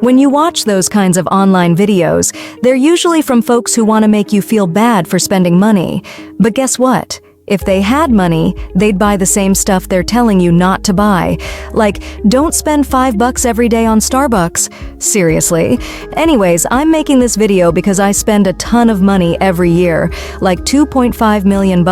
When you watch those kinds of online videos, they're usually from folks who want to make you feel bad for spending money. But guess what? If they had money, they'd buy the same stuff they're telling you not to buy. Like, don't spend $5 every day on Starbucks. Seriously. Anyways, I'm making this video because I spend a ton of money every year, like $2.5 million.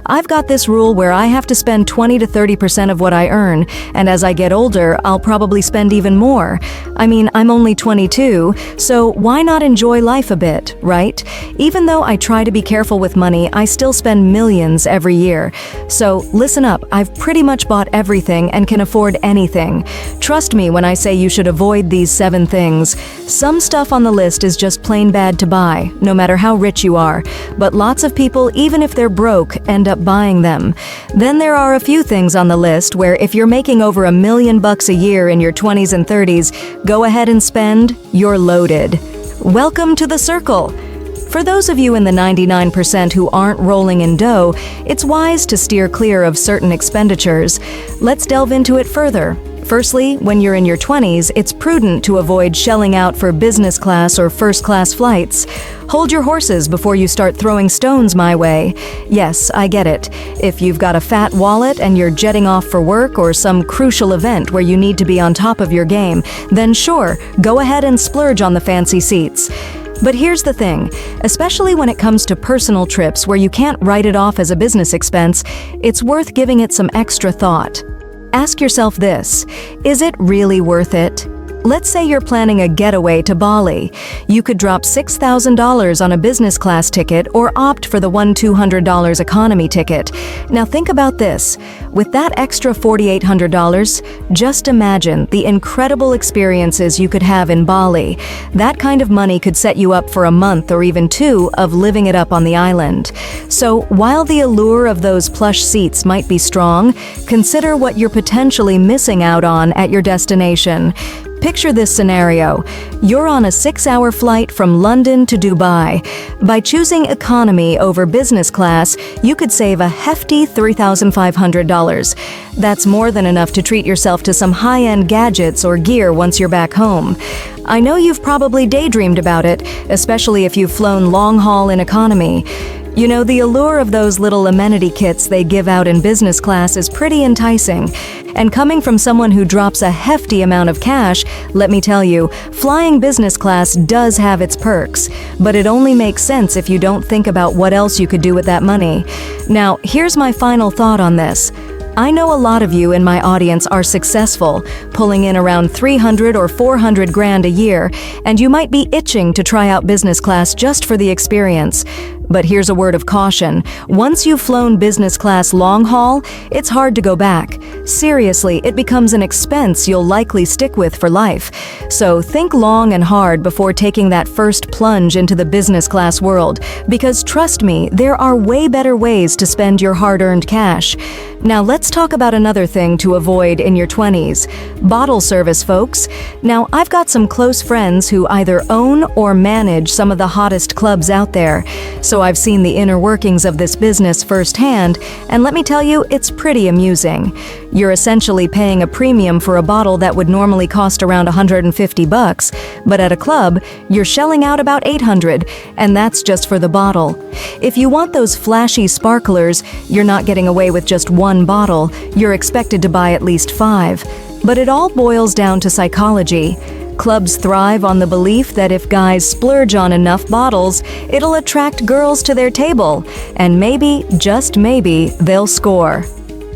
I've got this rule where I have to spend 20 to 30% of what I earn, and as I get older, I'll probably spend even more. I mean, I'm only 22, so why not enjoy life a bit, right? Even though I try to be careful with money, I still spend millions every year. So listen up, I've pretty much bought everything and can afford anything. Trust me when I say you should avoid these 7 things. Some stuff on the list is just plain bad to buy, no matter how rich you are. But lots of people, even if they're broke, end up buying them. Then there are a few things on the list where if you're making over $1 million a year in your 20s and 30s, go ahead and spend, you're loaded. Welcome to the circle. For those of you in the 99% who aren't rolling in dough, it's wise to steer clear of certain expenditures. Let's delve into it further. Firstly, when you're in your 20s, it's prudent to avoid shelling out for business class or first-class flights. Hold your horses before you start throwing stones my way. Yes, I get it. If you've got a fat wallet and you're jetting off for work or some crucial event where you need to be on top of your game, then sure, go ahead and splurge on the fancy seats. But here's the thing, especially when it comes to personal trips where you can't write it off as a business expense, it's worth giving it some extra thought. Ask yourself this, is it really worth it? Let's say you're planning a getaway to Bali. You could drop $6,000 on a business class ticket or opt for the $200 economy ticket. Now think about this. With that extra $4,800, just imagine the incredible experiences you could have in Bali. That kind of money could set you up for a month or even 2 of living it up on the island. So while the allure of those plush seats might be strong, consider what you're potentially missing out on at your destination. Picture this scenario. You're on a 6-hour flight from London to Dubai. By choosing economy over business class, you could save a hefty $3,500. That's more than enough to treat yourself to some high-end gadgets or gear once you're back home. I know you've probably daydreamed about it, especially if you've flown long-haul in economy. You know, the allure of those little amenity kits they give out in business class is pretty enticing. And coming from someone who drops a hefty amount of cash, let me tell you, flying business class does have its perks. But it only makes sense if you don't think about what else you could do with that money. Now, here's my final thought on this. I know a lot of you in my audience are successful, pulling in around 300 or 400 grand a year, and you might be itching to try out business class just for the experience. But here's a word of caution. Once you've flown business class long haul, it's hard to go back. Seriously, it becomes an expense you'll likely stick with for life. So think long and hard before taking that first plunge into the business class world, because trust me, there are way better ways to spend your hard-earned cash. Now let's talk about another thing to avoid in your 20s. Bottle service, folks. Now I've got some close friends who either own or manage some of the hottest clubs out there. So I've seen the inner workings of this business firsthand, and let me tell you, it's pretty amusing. You're essentially paying a premium for a bottle that would normally cost around $150, but at a club, you're shelling out about $800, and that's just for the bottle. If you want those flashy sparklers, you're not getting away with just one bottle, you're expected to buy at least 5. But it all boils down to psychology. Clubs thrive on the belief that if guys splurge on enough bottles, it'll attract girls to their table, and maybe, just maybe, they'll score.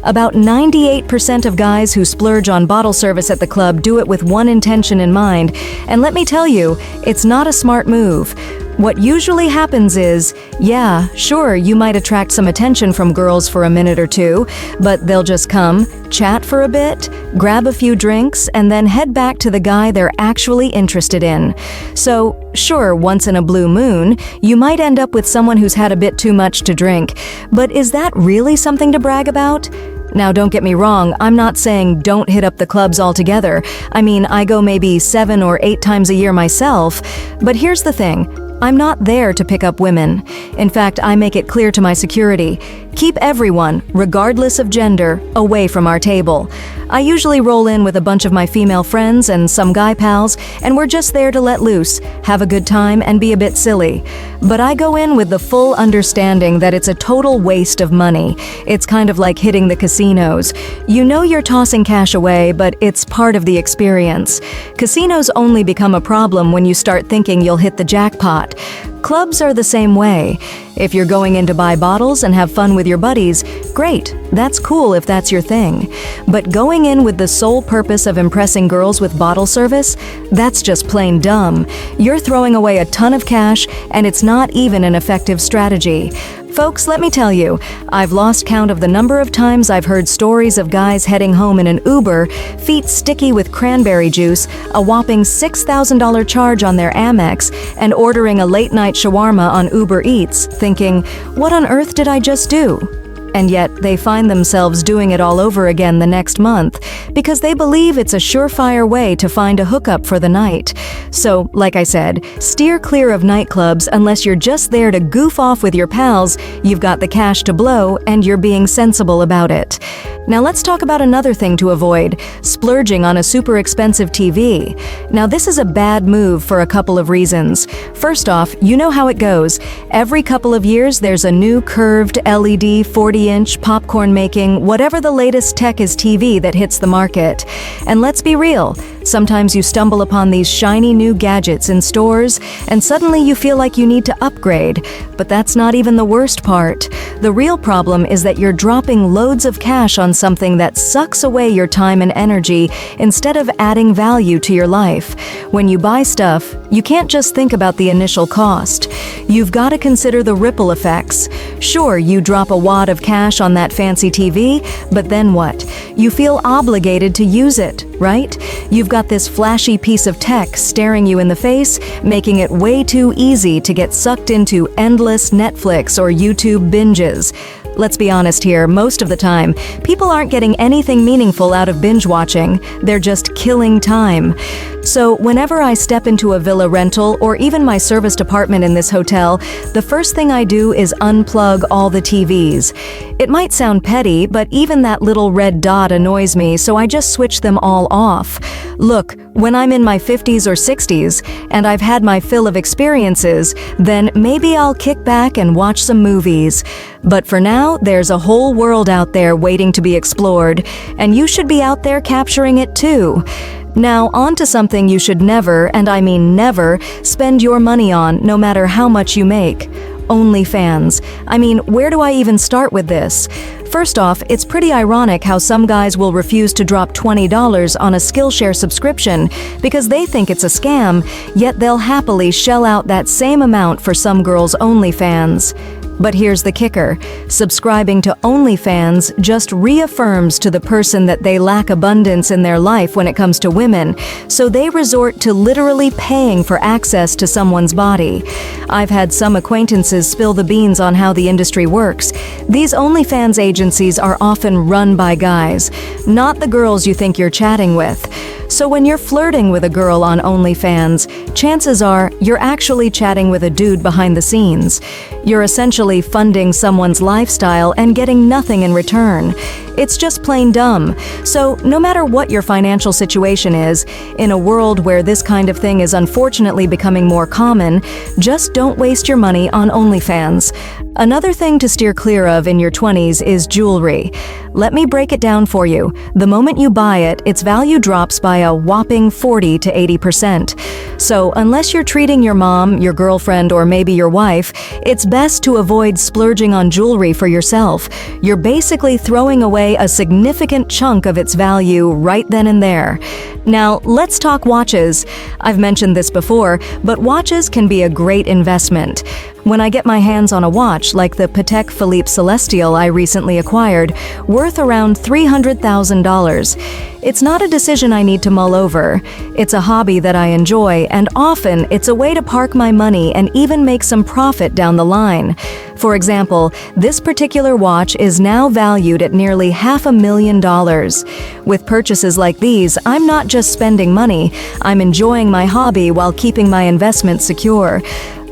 About 98% of guys who splurge on bottle service at the club do it with one intention in mind, and let me tell you, it's not a smart move. What usually happens is, yeah, sure, you might attract some attention from girls for a minute or 2, but they'll just come, chat for a bit, grab a few drinks, and then head back to the guy they're actually interested in. So, sure, once in a blue moon, you might end up with someone who's had a bit too much to drink, but is that really something to brag about? Now, don't get me wrong, I'm not saying don't hit up the clubs altogether. I mean, I go maybe 7 or 8 times a year myself, but here's the thing. I'm not there to pick up women. In fact, I make it clear to my security, Keep everyone, regardless of gender, away from our table. I usually roll in with a bunch of my female friends and some guy pals, and we're just there to let loose, have a good time, and be a bit silly. But I go in with the full understanding that it's a total waste of money. It's kind of like hitting the casinos. You know you're tossing cash away, but it's part of the experience. Casinos only become a problem when you start thinking you'll hit the jackpot. Clubs are the same way. If you're going in to buy bottles and have fun with your buddies, great, that's cool if that's your thing. But going in with the sole purpose of impressing girls with bottle service, that's just plain dumb. You're throwing away a ton of cash, and it's not even an effective strategy. Folks, let me tell you, I've lost count of the number of times I've heard stories of guys heading home in an Uber, feet sticky with cranberry juice, a whopping $6,000 charge on their Amex, and ordering a late-night shawarma on Uber Eats, thinking, what on earth did I just do? And yet, they find themselves doing it all over again the next month because they believe it's a surefire way to find a hookup for the night. So, like I said, steer clear of nightclubs unless you're just there to goof off with your pals, you've got the cash to blow, and you're being sensible about it. Now let's talk about another thing to avoid, splurging on a super expensive TV. Now this is a bad move for a couple of reasons. First off, you know how it goes. Every couple of years there's a new curved LED 40-inch popcorn-making, whatever the latest tech is TV that hits the market. And let's be real, sometimes you stumble upon these shiny new gadgets in stores and suddenly you feel like you need to upgrade. But that's not even the worst part. The real problem is that you're dropping loads of cash on something that sucks away your time and energy instead of adding value to your life. When you buy stuff, you can't just think about the initial cost. You've got to consider the ripple effects. Sure, you drop a wad of cash on that fancy TV, but then what? You feel obligated to use it, right? You've got this flashy piece of tech staring you in the face, making it way too easy to get sucked into endless Netflix or YouTube binges. Let's be honest here, most of the time, people aren't getting anything meaningful out of binge watching. They're just killing time. So whenever I step into a villa rental or even my serviced apartment in this hotel, the first thing I do is unplug all the TVs. It might sound petty, but even that little red dot annoys me, so I just switch them all off. Look, when I'm in my 50s or 60s, and I've had my fill of experiences, then maybe I'll kick back and watch some movies. But for now, there's a whole world out there waiting to be explored, and you should be out there capturing it too. Now, on to something you should never, and I mean never, spend your money on, no matter how much you make. OnlyFans. I mean, where do I even start with this? First off, it's pretty ironic how some guys will refuse to drop $20 on a Skillshare subscription because they think it's a scam, yet they'll happily shell out that same amount for some girls' OnlyFans. But here's the kicker. Subscribing to OnlyFans just reaffirms to the person that they lack abundance in their life when it comes to women, so they resort to literally paying for access to someone's body. I've had some acquaintances spill the beans on how the industry works. These OnlyFans agencies are often run by guys, not the girls you think you're chatting with. So when you're flirting with a girl on OnlyFans, chances are you're actually chatting with a dude behind the scenes. You're essentially funding someone's lifestyle and getting nothing in return. It's just plain dumb. So no matter what your financial situation is, in a world where this kind of thing is unfortunately becoming more common, just don't waste your money on OnlyFans. Another thing to steer clear of in your 20s is jewelry. Let me break it down for you. The moment you buy it, its value drops by a whopping 40 to 80%. So unless you're treating your mom, your girlfriend, or maybe your wife, it's best to avoid splurging on jewelry for yourself. You're basically throwing away a significant chunk of its value right then and there. Now, let's talk watches. I've mentioned this before, but watches can be a great investment. When I get my hands on a watch like the Patek Philippe Celestial I recently acquired, worth around $300,000, it's not a decision I need to mull over. It's a hobby that I enjoy, and often it's a way to park my money and even make some profit down the line. For example, this particular watch is now valued at nearly $500,000. With purchases like these, I'm not just spending money, I'm enjoying my hobby while keeping my investment secure.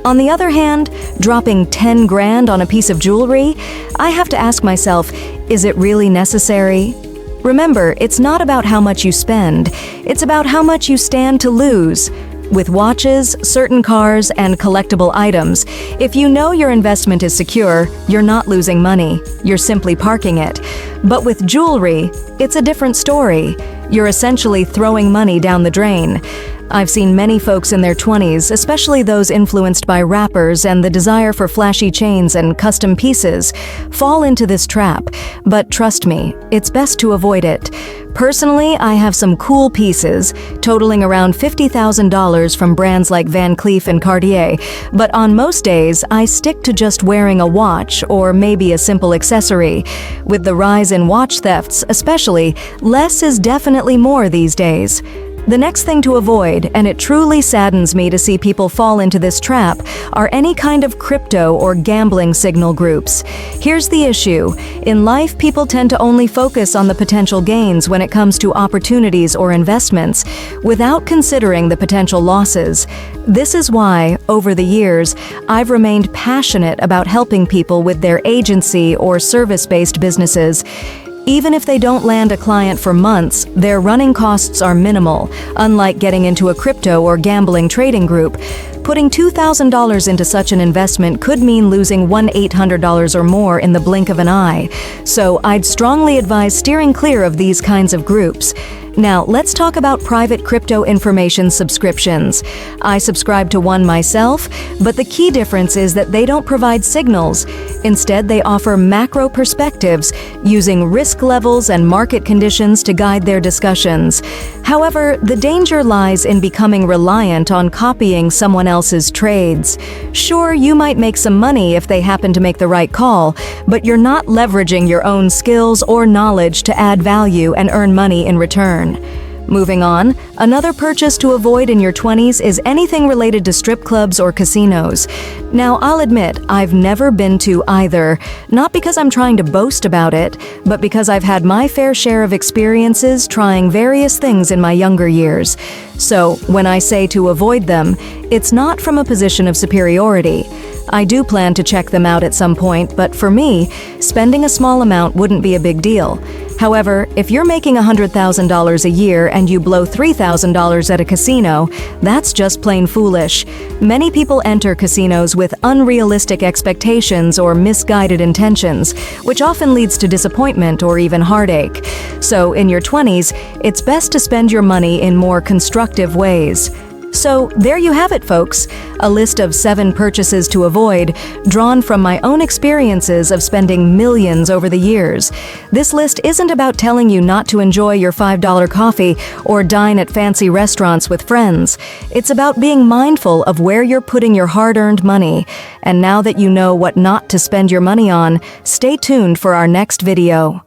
On the other hand, dropping 10 grand on a piece of jewelry, I have to ask myself, is it really necessary? Remember, it's not about how much you spend, it's about how much you stand to lose. With watches, certain cars, and collectible items, if you know your investment is secure, you're not losing money, you're simply parking it. But with jewelry, it's a different story. You're essentially throwing money down the drain. I've seen many folks in their 20s, especially those influenced by rappers and the desire for flashy chains and custom pieces, fall into this trap. But trust me, it's best to avoid it. Personally, I have some cool pieces, totaling around $50,000 from brands like Van Cleef and Cartier, but on most days, I stick to just wearing a watch or maybe a simple accessory. With the rise in watch thefts especially, less is definitely more these days. The next thing to avoid, and it truly saddens me to see people fall into this trap, are any kind of crypto or gambling signal groups. Here's the issue. In life, people tend to only focus on the potential gains when it comes to opportunities or investments, without considering the potential losses. This is why, over the years, I've remained passionate about helping people with their agency or service-based businesses. Even if they don't land a client for months, their running costs are minimal, unlike getting into a crypto or gambling trading group. Putting $2,000 into such an investment could mean losing $1,800 or more in the blink of an eye. So I'd strongly advise steering clear of these kinds of groups. Now, let's talk about private crypto information subscriptions. I subscribe to one myself, but the key difference is that they don't provide signals. Instead, they offer macro perspectives, using risk levels and market conditions to guide their discussions. However, the danger lies in becoming reliant on copying someone else's trades. Sure, you might make some money if they happen to make the right call, but you're not leveraging your own skills or knowledge to add value and earn money in return. Moving on, another purchase to avoid in your 20s is anything related to strip clubs or casinos. Now, I'll admit, I've never been to either, not because I'm trying to boast about it, but because I've had my fair share of experiences trying various things in my younger years. So, when I say to avoid them, it's not from a position of superiority. I do plan to check them out at some point, but for me, spending a small amount wouldn't be a big deal. However, if you're making $100,000 a year and you blow $3,000 at a casino, that's just plain foolish. Many people enter casinos with unrealistic expectations or misguided intentions, which often leads to disappointment or even heartache. So, in your 20s, it's best to spend your money in more constructive ways. So, there you have it, folks. A list of 7 purchases to avoid, drawn from my own experiences of spending millions over the years. This list isn't about telling you not to enjoy your $5 coffee or dine at fancy restaurants with friends. It's about being mindful of where you're putting your hard-earned money. And now that you know what not to spend your money on, stay tuned for our next video.